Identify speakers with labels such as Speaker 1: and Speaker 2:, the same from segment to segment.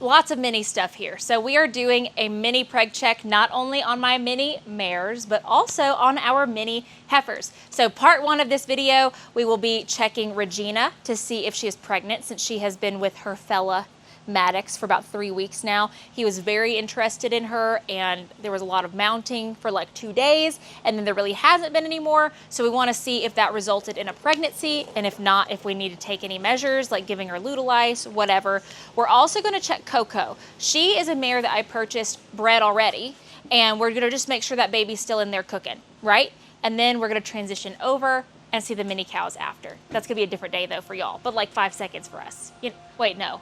Speaker 1: lots of mini stuff here. So we are doing a mini preg check, not only on my mini mares, but also on our mini heifers. So part 1 of this video, we will be checking Regina to see if she is pregnant, since she has been with her fella Maddox for about 3 weeks now. He was very interested in her, and there was a lot of mounting for like 2 days, and then there really hasn't been any more. So we want to see if that resulted in a pregnancy, and if not, if we need to take any measures like giving her Lutalice, whatever. We're also going to check Coco. She is a mare that I purchased bred already, and we're going to just make sure that baby's still in there cooking, right? And then we're going to transition over and see the mini cows after. That's going to be a different day though for y'all, but like 5 seconds for us. Wait, no.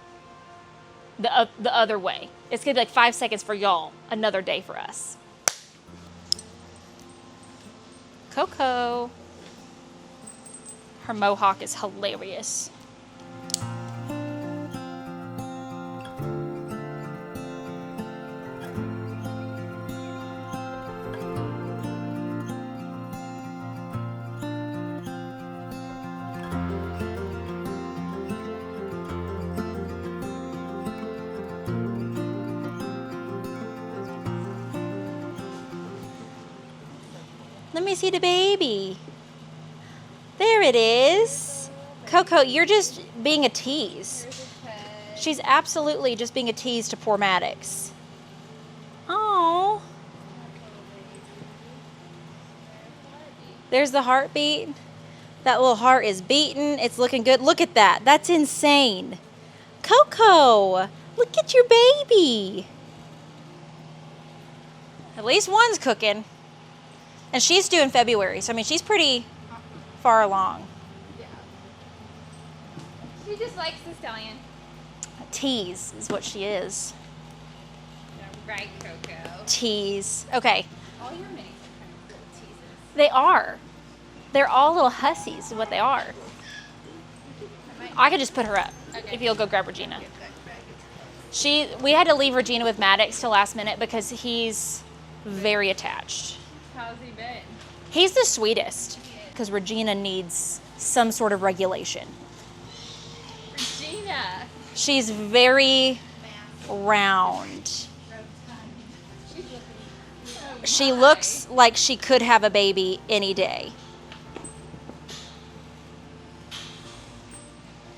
Speaker 1: The other way. It's gonna be like 5 seconds for y'all, another day for us. Coco. Her mohawk is hilarious. Let me see the baby. There it is. Coco, you're just being a tease. She's absolutely just being a tease to poor Maddox. Oh. There's the heartbeat. That little heart is beating. It's looking good. Look at that. That's insane. Coco, look at your baby. At least one's cooking. And she's due in February, so I mean, she's pretty far along.
Speaker 2: Yeah. She just likes the stallion.
Speaker 1: A tease is what she is.
Speaker 2: Yeah, right, Coco.
Speaker 1: Tease. Okay.
Speaker 2: All your minis are kind of little teases.
Speaker 1: They are. They're all little hussies, is what they are. I could just put her up, if you'll go grab Regina. We had to leave Regina with Maddox till last minute because he's very attached.
Speaker 2: How's he been?
Speaker 1: He's the sweetest, because Regina needs some sort of regulation.
Speaker 2: Regina.
Speaker 1: She's very round. She looks like she could have a baby any day.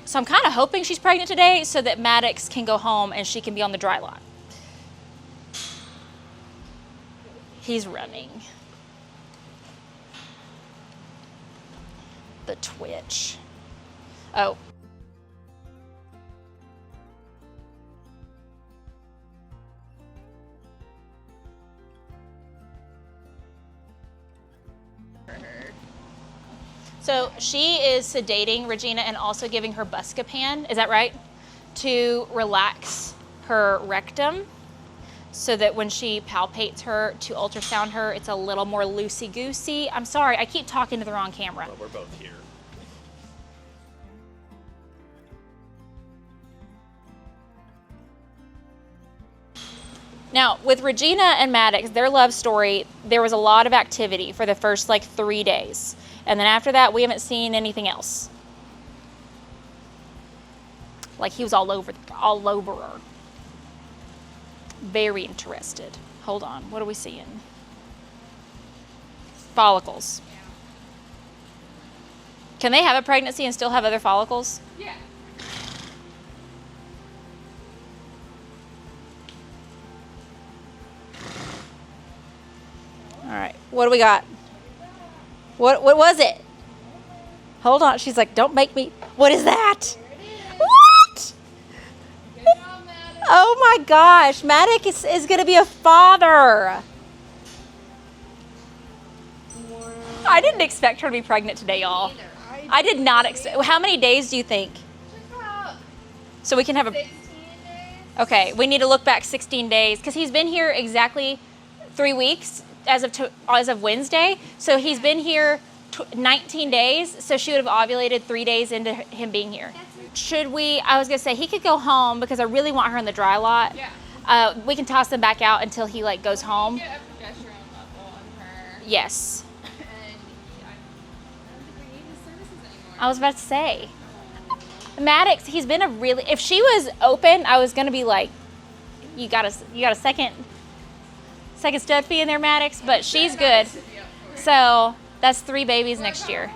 Speaker 1: So I'm kind of hoping she's pregnant today so that Maddox can go home and she can be on the dry lot. He's running. The twitch. Oh. So she is sedating Regina and also giving her Buscopan, is that right? To relax her rectum so that when she palpates her to ultrasound her, it's a little more loosey-goosey. I'm sorry, I keep talking to the wrong camera.
Speaker 3: Well, we're both here.
Speaker 1: Now, with Regina and Maddox, their love story, there was a lot of activity for the first like 3 days. And then after that, we haven't seen anything else. Like he was all over her. Very interested. Hold on, what are we seeing? Follicles.
Speaker 2: Yeah.
Speaker 1: Can they have a pregnancy and still have other follicles?
Speaker 2: Yeah.
Speaker 1: All right, what do we got? What was it? Hold on, she's like, don't make me, what is that? What?
Speaker 2: Good job, Maddox.
Speaker 1: Oh my gosh, Maddox is gonna be a father. I didn't expect her to be pregnant today, y'all. I did not expect, how many days do you think?
Speaker 2: Just about
Speaker 1: So we can have a,
Speaker 2: 16 days.
Speaker 1: okay, we need to look back 16 days because he's been here exactly 3 weeks as of Wednesday. So he's been here 19 days. So she would have ovulated 3 days into him being here. Should we, I was gonna say he could go home because I really want her in the dry lot.
Speaker 2: Yeah.
Speaker 1: We can toss them back out until he like goes home.
Speaker 2: Get a progesterone level on her.
Speaker 1: Yes.
Speaker 2: And I don't think we need his services anymore.
Speaker 1: I was about to say. Maddox, he's been a really, if she was open, I was gonna be like, you got a second stud fee in there, Maddox, but she's good. So that's 3 babies next year.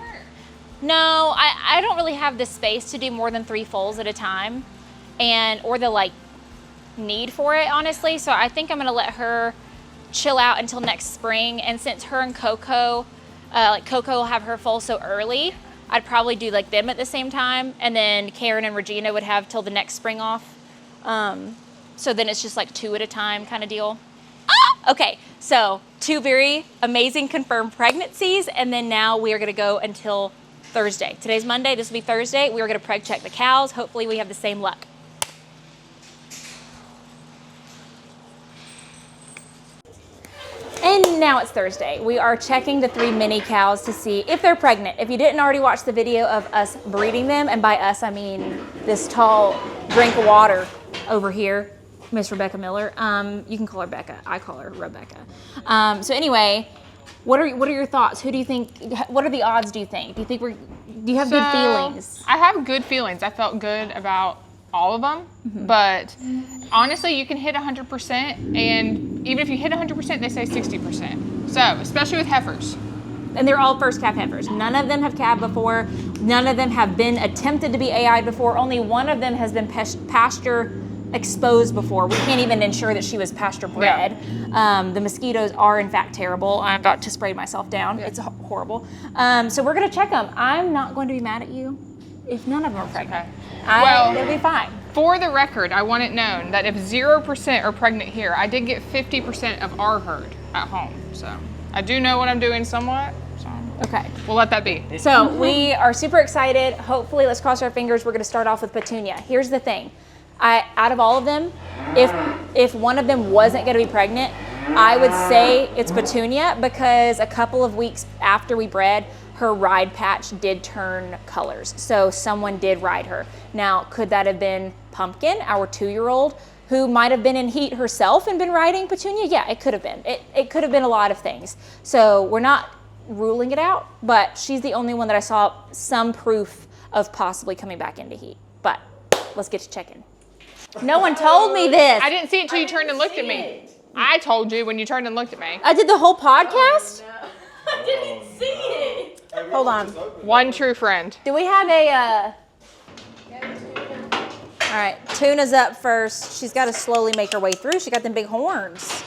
Speaker 1: No, I don't really have the space to do more than 3 foals at a time, or the like need for it, honestly. So I think I'm gonna let her chill out until next spring. And since her and Coco, Coco will have her foal so early, I'd probably do like them at the same time, and then Karen and Regina would have till the next spring off. So then it's just like 2 at a time kind of deal. Okay, so 2 very amazing confirmed pregnancies, and then now we are gonna go until Thursday. Today's Monday, this will be Thursday. We are gonna preg check the cows. Hopefully we have the same luck. And now it's Thursday. We are checking the 3 mini cows to see if they're pregnant. If you didn't already watch the video of us breeding them, and by us I mean this tall drink of water over here, Miss Rebecca Miller. You can call her Becca. I call her Rebecca. So anyway, what are your thoughts? Who do you think? What are the odds? Do you think? Do you have good feelings?
Speaker 3: I have good feelings. I felt good about all of them, but honestly, you can hit 100%, and even if you hit 100%, they say 60%. So especially with heifers.
Speaker 1: And they're all first calf heifers. None of them have calved before. None of them have been attempted to be AI'd before. Only one of them has been pasture exposed before. We can't even ensure that she was pasture bred. Yeah. The mosquitoes are in fact terrible. I'm about to spray myself down. Yeah. It's horrible. So we're gonna check them. I'm not going to be mad at you if none of them are pregnant.
Speaker 3: Okay.
Speaker 1: It'll be fine.
Speaker 3: For the record, I want it known that if 0% are pregnant here, I did get 50% of our herd at home. So I do know what I'm doing somewhat. So
Speaker 1: okay.
Speaker 3: We'll let that be.
Speaker 1: So we are super excited. Hopefully, let's cross our fingers. We're gonna start off with Petunia. Here's the thing. Out of all of them, if one of them wasn't going to be pregnant, I would say it's Petunia, because a couple of weeks after we bred, her ride patch did turn colors. So someone did ride her. Now, could that have been Pumpkin, our 2-year-old, who might have been in heat herself and been riding Petunia? Yeah, it could have been. It could have been a lot of things. So we're not ruling it out, but she's the only one that I saw some proof of possibly coming back into heat. But let's get to checking. No one told me this.
Speaker 3: I didn't see it till you turned and looked at me. I told you when you turned and looked at me.
Speaker 1: I did the whole podcast? No. I didn't see it. Hold on.
Speaker 3: One true friend.
Speaker 1: Do we have a... All right, Tuna's up first. She's got to slowly make her way through. She got them big horns.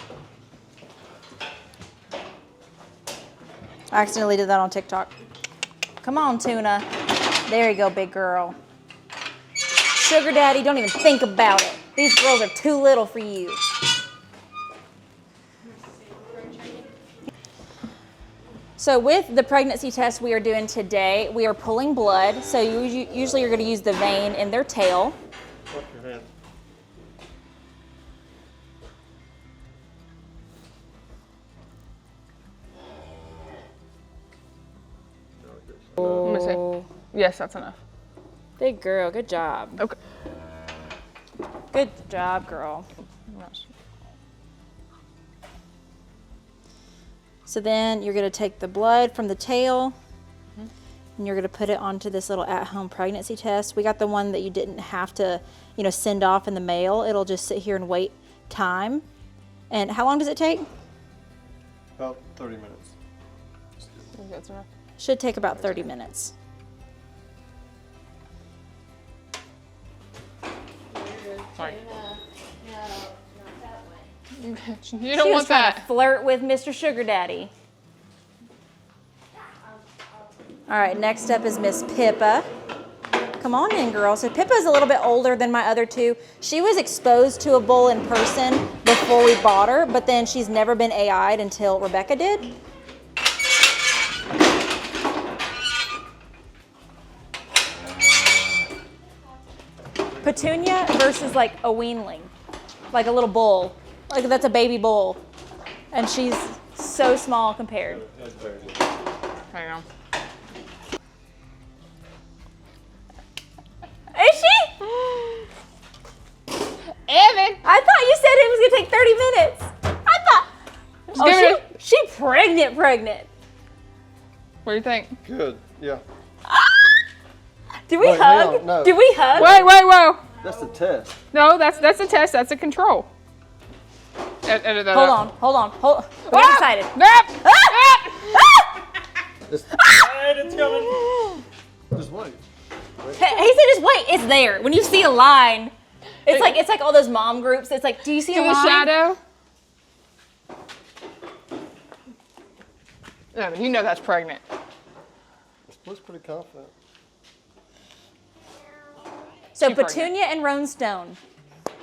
Speaker 1: I accidentally did that on TikTok. Come on, Tuna. There you go, big girl. Sugar daddy, don't even think about it. These girls are too little for you. So with the pregnancy test we are doing today, we are pulling blood. So usually you're going to use the vein in their tail.
Speaker 4: Wash your hand.
Speaker 3: Let me see. Yes, that's enough.
Speaker 1: Big girl, good job.
Speaker 3: Okay.
Speaker 1: Good job, girl. So then you're going to take the blood from the tail and you're going to put it onto this little at-home pregnancy test. We got the one that you didn't have to, send off in the mail. It'll just sit here and wait time. And how long does it take?
Speaker 4: About 30 minutes.
Speaker 3: That's enough.
Speaker 1: Should take about 30 minutes.
Speaker 3: Sorry. You
Speaker 1: She
Speaker 3: don't
Speaker 1: was
Speaker 3: want
Speaker 1: trying to
Speaker 3: that.
Speaker 1: flirt with Mr. Sugar Daddy. All right, next up is Miss Pippa. Come on in, girl. So Pippa's a little bit older than my other 2. She was exposed to a bull in person before we bought her, but then she's never been AI'd until Rebecca did. Petunia versus like a weanling, like a little bull. Like that's a baby bull. And she's so small compared.
Speaker 3: Hang on.
Speaker 1: Is she?
Speaker 3: Evan!
Speaker 1: I thought you said it was gonna take 30 minutes. I thought. Oh, she pregnant.
Speaker 3: What do you think?
Speaker 4: Good, yeah.
Speaker 1: Do we
Speaker 4: Wait,
Speaker 1: hug?
Speaker 4: no.
Speaker 1: Do we hug?
Speaker 3: Wait, whoa.
Speaker 4: That's the test.
Speaker 3: No, that's a test. That's a control. Edit that
Speaker 1: Hold
Speaker 3: out.
Speaker 1: on, hold on, hold on. We're getting excited.
Speaker 4: It's coming. Just wait.
Speaker 1: He said just wait, it's there. When you see a line, it's like all those mom groups. It's like, do you see a
Speaker 3: To
Speaker 1: line?
Speaker 3: the shadow. No, but you know that's pregnant.
Speaker 4: Split's pretty confident.
Speaker 1: So
Speaker 3: She pregnant.
Speaker 1: Petunia and Roan Stone,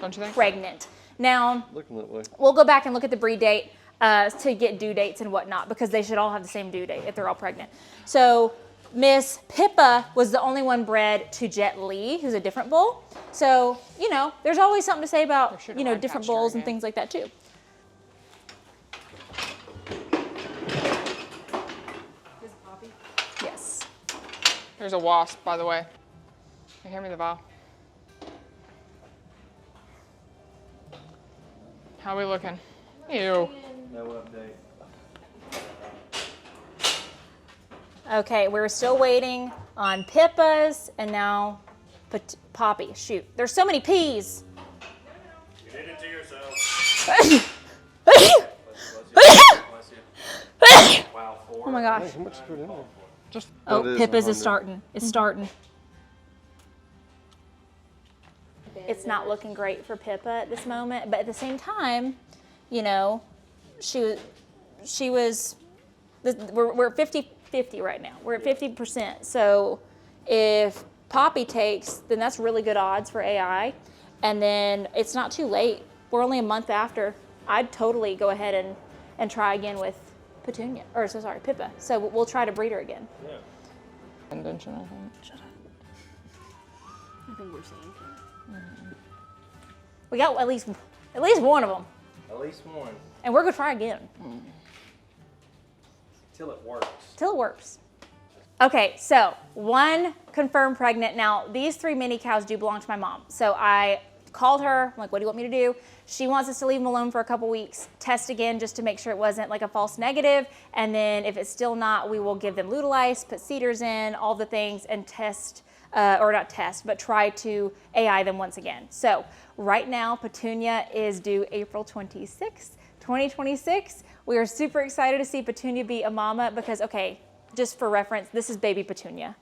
Speaker 3: Don't you think?
Speaker 1: pregnant. Now,
Speaker 4: Looking that way.
Speaker 1: we'll go back and look at the breed date to get due dates and whatnot, because they should all have the same due date if they're all pregnant. So Miss Pippa was the only one bred to Jet Li, who's a different bull. So, you know, there's always something to say about,
Speaker 3: should
Speaker 1: you know,
Speaker 3: have
Speaker 1: different
Speaker 3: pasture
Speaker 1: bulls and
Speaker 3: again.
Speaker 1: things like that too. Yes.
Speaker 3: There's a wasp, by the way. Hey, hand me the vial. How we looking? Ew.
Speaker 4: No update.
Speaker 1: Okay, we're still waiting on Pippa's and now Poppy. Shoot, there's so many P's.
Speaker 5: You did it to yourself. Wow, 4.
Speaker 1: Oh my gosh.
Speaker 4: Hey, how much you put in there?
Speaker 3: Just
Speaker 1: Oh,
Speaker 4: That is
Speaker 1: Pippa's
Speaker 4: 100.
Speaker 1: is starting. It's starting. It's not looking great for Pippa at this moment, but at the same time, you know, we're 50-50 right now. We're at 50%. So if Poppy takes, then that's really good odds for AI. And then it's not too late. We're only a month after. I'd totally go ahead and try again with Petunia, or so sorry, Pippa. So we'll try to breed her again.
Speaker 3: invention, I think.
Speaker 2: I think we're saying.
Speaker 1: We got at least one of them,
Speaker 5: At least one.
Speaker 1: and we're gonna try again
Speaker 5: Till it works.
Speaker 1: till it works. Okay, so one confirmed pregnant. Now these 3 mini cows do belong to my mom, so I called her. I'm like, what do you want me to do? She wants us to leave them alone for a couple weeks, test again just to make sure it wasn't like a false negative, and then if it's still not, we will give them Lutalice, put cedars in, all the things, and test, or not test, but try to AI them once again. So right now, Petunia is due April 26th, 2026. We are super excited to see Petunia be a mama because, okay, just for reference, this is baby Petunia.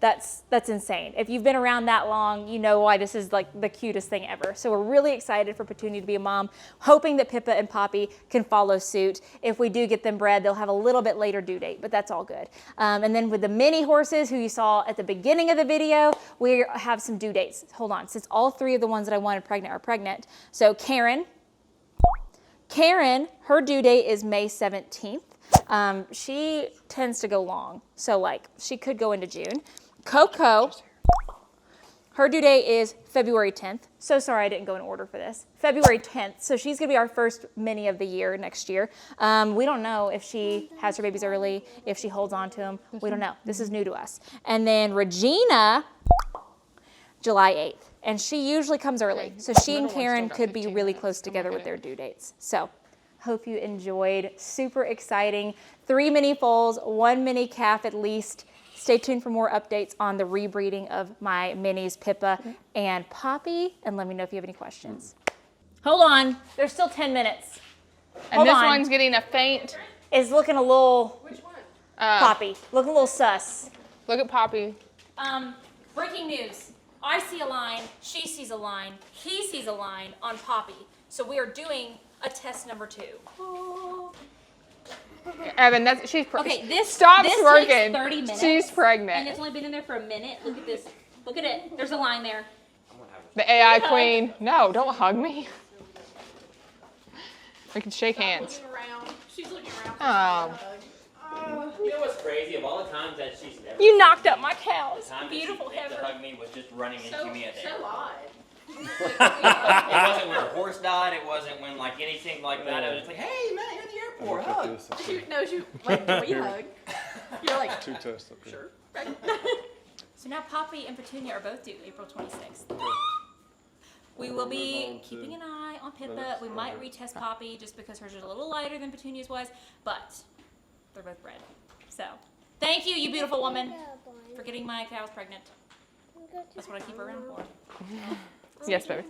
Speaker 1: That's insane. If you've been around that long, you know why this is like the cutest thing ever. So we're really excited for Petunia to be a mom, hoping that Pippa and Poppy can follow suit. If we do get them bred, they'll have a little bit later due date, but that's all good. And then with the mini horses who you saw at the beginning of the video, we have some due dates. Hold on, since all 3 of the ones that I wanted pregnant are pregnant. So Karen, her due date is May 17th. She tends to go long, so like she could go into June. Coco, her due date is February 10th. So sorry I didn't go in order for this. February 10th, so she's gonna be our first mini of the year next year. We don't know if she has her babies early, if she holds on to them. We don't know. This is new to us. And then Regina, July 8th. And she usually comes early. So she and Karen could be really close together with their due dates. So hope you enjoyed. Super exciting. 3 mini foals, 1 mini calf at least. Stay tuned for more updates on the rebreeding of my minis, Pippa and Poppy, and let me know if you have any questions. Hold on, there's still 10 minutes.
Speaker 3: And
Speaker 1: Hold
Speaker 3: this
Speaker 1: on.
Speaker 3: one's getting a faint.
Speaker 1: It's looking a little,
Speaker 2: Which one?
Speaker 1: Poppy, looking a little sus.
Speaker 3: Look at Poppy.
Speaker 1: Breaking news. I see a line, she sees a line, he sees a line on Poppy. So we are doing a test number 2.
Speaker 3: Evan, she's pregnant.
Speaker 1: Okay, this
Speaker 3: Stop
Speaker 1: this
Speaker 3: smirking.
Speaker 1: takes 30 minutes.
Speaker 3: She's pregnant.
Speaker 1: And it's only been in there for a minute. Look at this. Look at it. There's a line there.
Speaker 3: The AI queen. No, don't hug me. We can shake hands.
Speaker 2: Looking around. She's looking around.
Speaker 3: Oh.
Speaker 5: You know what's crazy? Of all the times that she's never
Speaker 1: You knocked up my cows.
Speaker 5: the time that
Speaker 1: Beautiful
Speaker 5: she came to
Speaker 1: heifer.
Speaker 5: hug me was just running into me at the airport.
Speaker 2: odd.
Speaker 5: It wasn't when her horse died. It wasn't when like anything like that. It was just like, hey man, you're at the airport. Hug.
Speaker 2: She like, do we hug? You're like,
Speaker 4: 2 tests up here.
Speaker 2: sure.
Speaker 1: So now Poppy and Petunia are both due April 26th. We will be keeping an eye on Pippa. We might retest Poppy just because hers is a little lighter than Petunia's was, but they're both bred. So thank you, you beautiful woman, for getting my cows pregnant. That's what I keep her around for.
Speaker 3: Yes, baby.